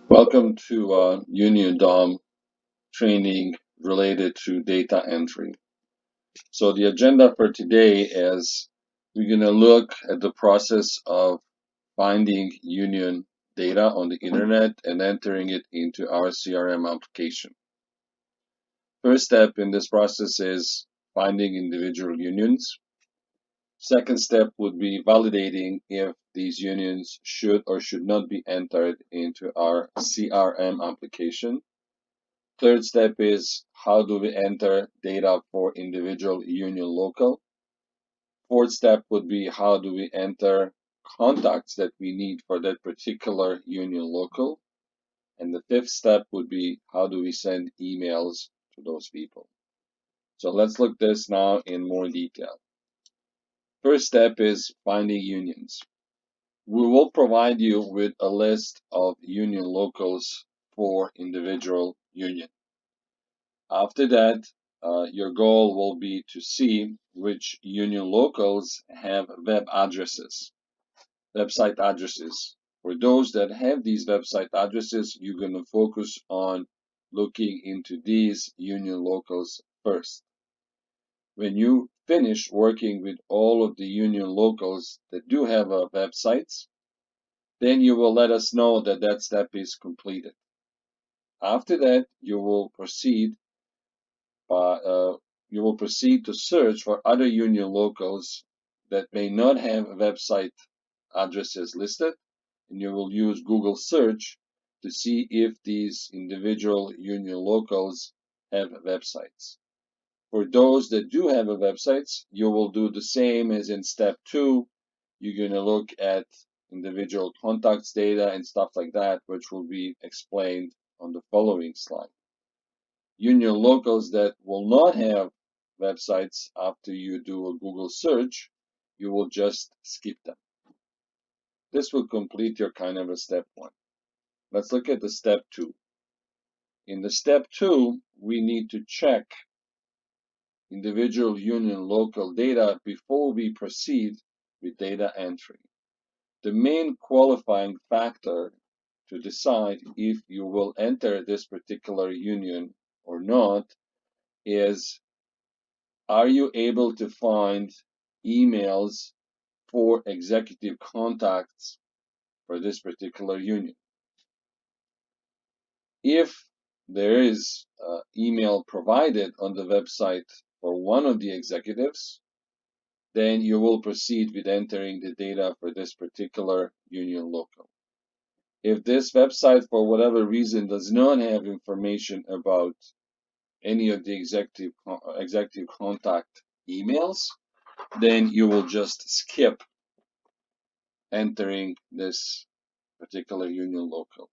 Welcome to Union DOM training related to data entry. So the agenda for today is we're going to look at the process of finding Union data on the internet and entering it into our CRM application. First step in this process is finding individual unions. Second step would be validating if these unions should or should not be entered into our CRM application. Third step is how do we enter data for individual union local. Fourth step would be how do we enter contacts that we need for that particular union local. And the fifth step would be how do we send emails to those people. So let's look this now in more detail. First step is finding unions. We will provide you with a list of union locals for individual union. After that, your goal will be to see which union locals have website addresses. For those that have these website addresses, you're going to focus on looking into these union locals first. When you finish working with all of the union locals that do have websites, then you will let us know that that step is completed. After that, uh, you will proceed to search for other union locals that may not have website addresses listed, and you will use Google search to see if these individual union locals have websites. For those that do have websites, you will do the same as in step 2. You're going to look at individual contacts data and stuff like that, which will be explained on the following slide. Union locals that will not have websites after you do a Google search, you will just skip them. This will complete your kind of a step 1. Let's look at the step 2. In the step 2, we need to check individual union local data before we proceed with data entry. The main qualifying factor to decide if you will enter this particular union or not is, are you able to find emails for executive contacts for this particular union? If there is email provided on the website for one of the executives, then you will proceed with entering the data for this particular union local. If this website, for whatever reason, does not have information about any of the executive contact emails, then you will just skip entering this particular union local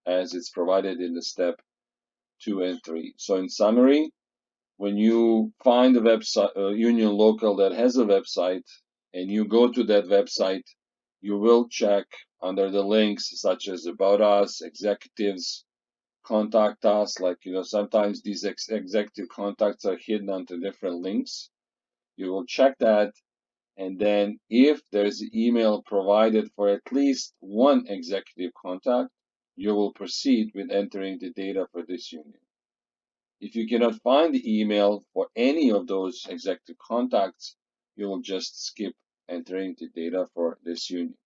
as it's provided in the step 2 and 3. So in summary, when you find a website, a union local that has a website, and you go to that website, you will check under the links such as About Us, Executives, Contact Us. Like, sometimes these executive contacts are hidden under different links. You will check that, and then if there's an email provided for at least one executive contact, you will proceed with entering the data for this union. If you cannot find the email for any of those executive contacts, you will just skip entering the data for this union.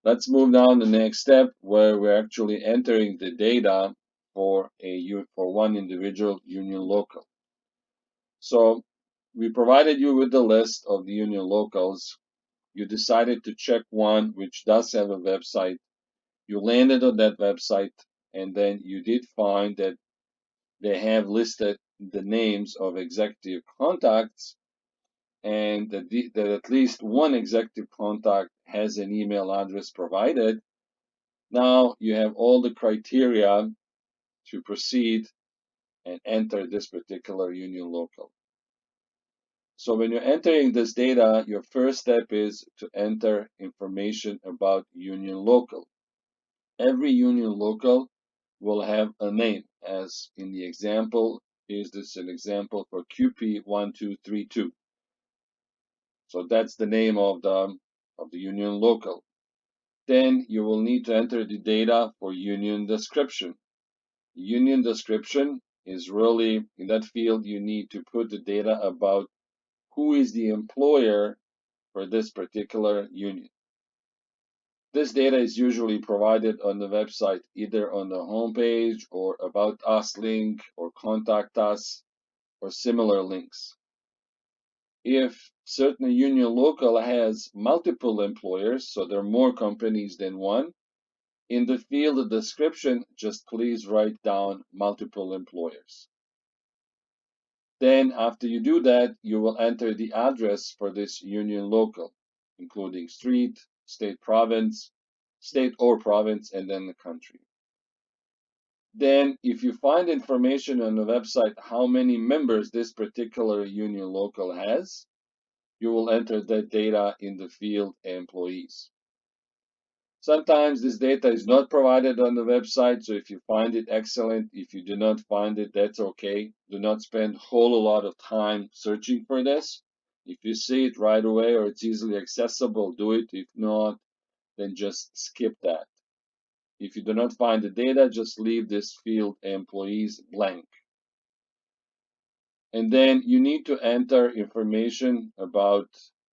Let's move down to the next step where we're actually entering the data for one individual union local. So we provided you with the list of the union locals. You decided to check one which does have a website. You landed on that website, and then you did find that they have listed the names of executive contacts, and that at least one executive contact has an email address provided. Now you have all the criteria to proceed and enter this particular union local. So when you're entering this data, your first step is to enter information about union local. Every union local will have a name, as in the example. Is this an example for QP1232? So that's the name of the union local. then you will need to enter the data for union description. Union description is really, in that field, you need to put the data about who is the employer for this particular union. This data is usually provided on the website, either on the homepage or About Us link or Contact Us or similar links. If certain union local has multiple employers, so there are more companies than one, in the field of description, just please write down multiple employers. Then after you do that, you will enter the address for this union local, including street, state or province, and then the country. Then if you find information on the website how many members this particular union local has, you will enter that data in the field employees. Sometimes this data is not provided on the website, so if you find it, excellent. If you do not find it, that's okay. Do not spend a whole lot of time searching for this. If you see it right away or it's easily accessible, do it. If not, then just skip that. If you do not find the data, just leave this field employees blank. And then you need to enter information about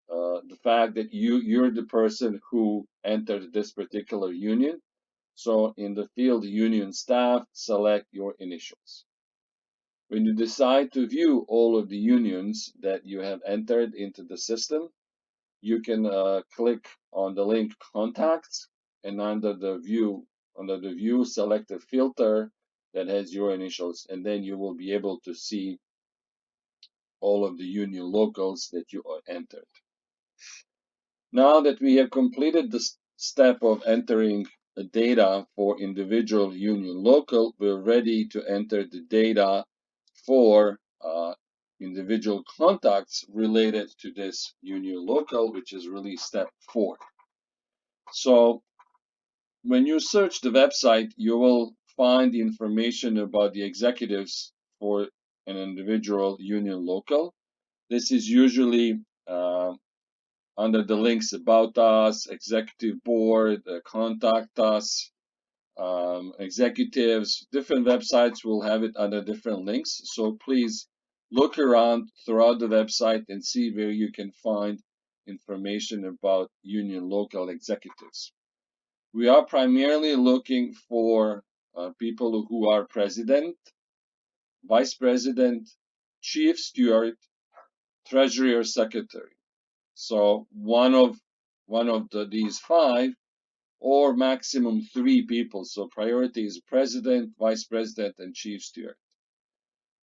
the fact that you're the person who entered this particular union. So in the field union staff, select your initials. When you decide to view all of the unions that you have entered into the system, you can click on the link Contacts, and under the view, select a filter that has your initials, and then you will be able to see all of the union locals that you entered. Now that we have completed the step of entering the data for individual union local, we're ready to enter the data for individual contacts related to this union local, which is really step 4. So when you search the website, you will find information about the executives for an individual union local. This is usually under the links About Us, Executive Board, Contact Us, executives. Different websites will have it under different links. So please look around throughout the website and see where you can find information about union local executives. We are primarily looking for people who are president, vice president, chief steward, treasury, or secretary. So one of these 5, or maximum 3 people. So priority is president, vice president, and chief steward.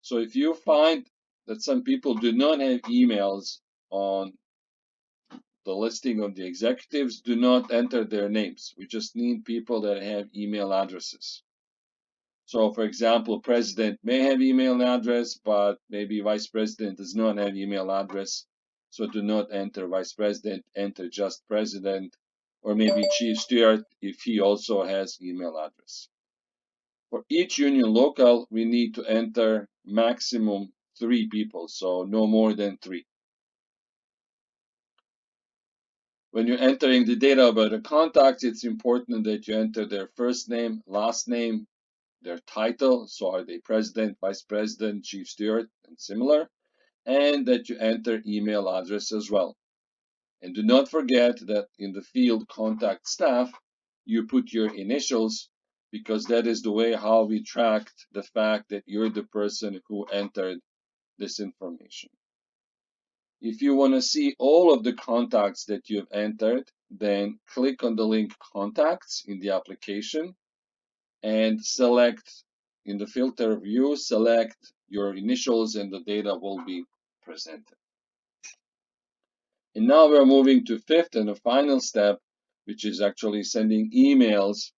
So if you find that some people do not have emails on the listing of the executives, do not enter their names. We just need people that have email addresses. So for example, president may have email address, but maybe vice president does not have email address. So do not enter vice president, enter just president, or maybe chief steward if he also has email address. For each union local, we need to enter maximum 3 people, so no more than 3. When you're entering the data about the contacts, it's important that you enter their first name, last name, their title, so are they president, vice president, chief steward, and similar, and that you enter email address as well. And do not forget that in the field contact staff, you put your initials, because that is the way how we tracked the fact that you're the person who entered this information. If you want to see all of the contacts that you've entered, then click on the link Contacts in the application and select in the filter view, select your initials, and the data will be presented. And now we're moving to 5th and the final step, which is actually sending emails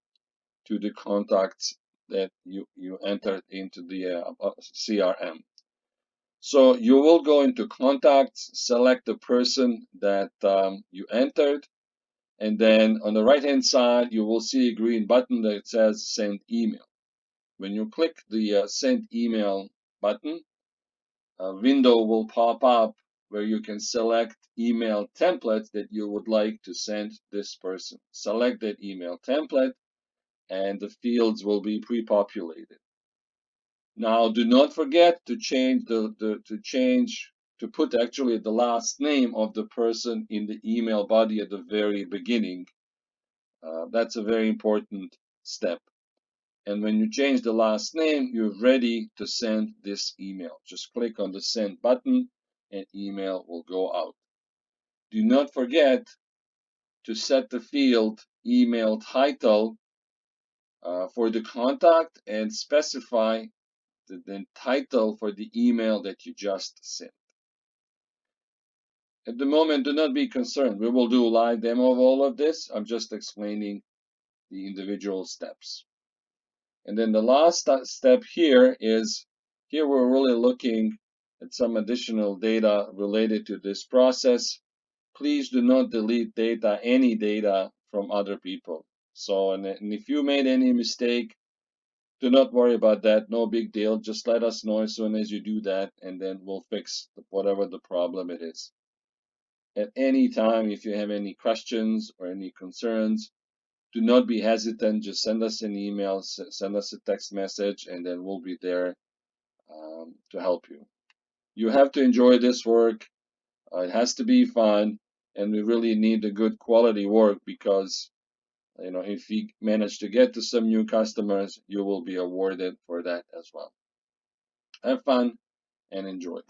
to the contacts that you entered into the CRM. So you will go into Contacts, select the person that you entered, and then on the right-hand side, you will see a green button that says Send Email. When you click the Send Email button, a window will pop up where you can select email templates that you would like to send this person. Select that email template and the fields will be pre-populated. Now, do not forget to change to put actually the last name of the person in the email body at the very beginning. That's a very important step. And when you change the last name, you're ready to send this email. Just click on the send button and email will go out. Do not forget to set the field email title for the contact and specify the title for the email that you just sent. At the moment, do not be concerned. We will do a live demo of all of this. I'm just explaining the individual steps. And then the last step here is, here we're really looking at some additional data related to this process. Please do not delete data, any data from other people. So, and if you made any mistake, do not worry about that. No big deal. Just let us know as soon as you do that, and then we'll fix whatever the problem it is. At any time, if you have any questions or any concerns, do not be hesitant. Just send us an email, send us a text message, and then we'll be there to help you. You have to enjoy this work. It has to be fun, and we really need a good quality work because, you know, if we manage to get to some new customers, you will be awarded for that as well. Have fun and enjoy.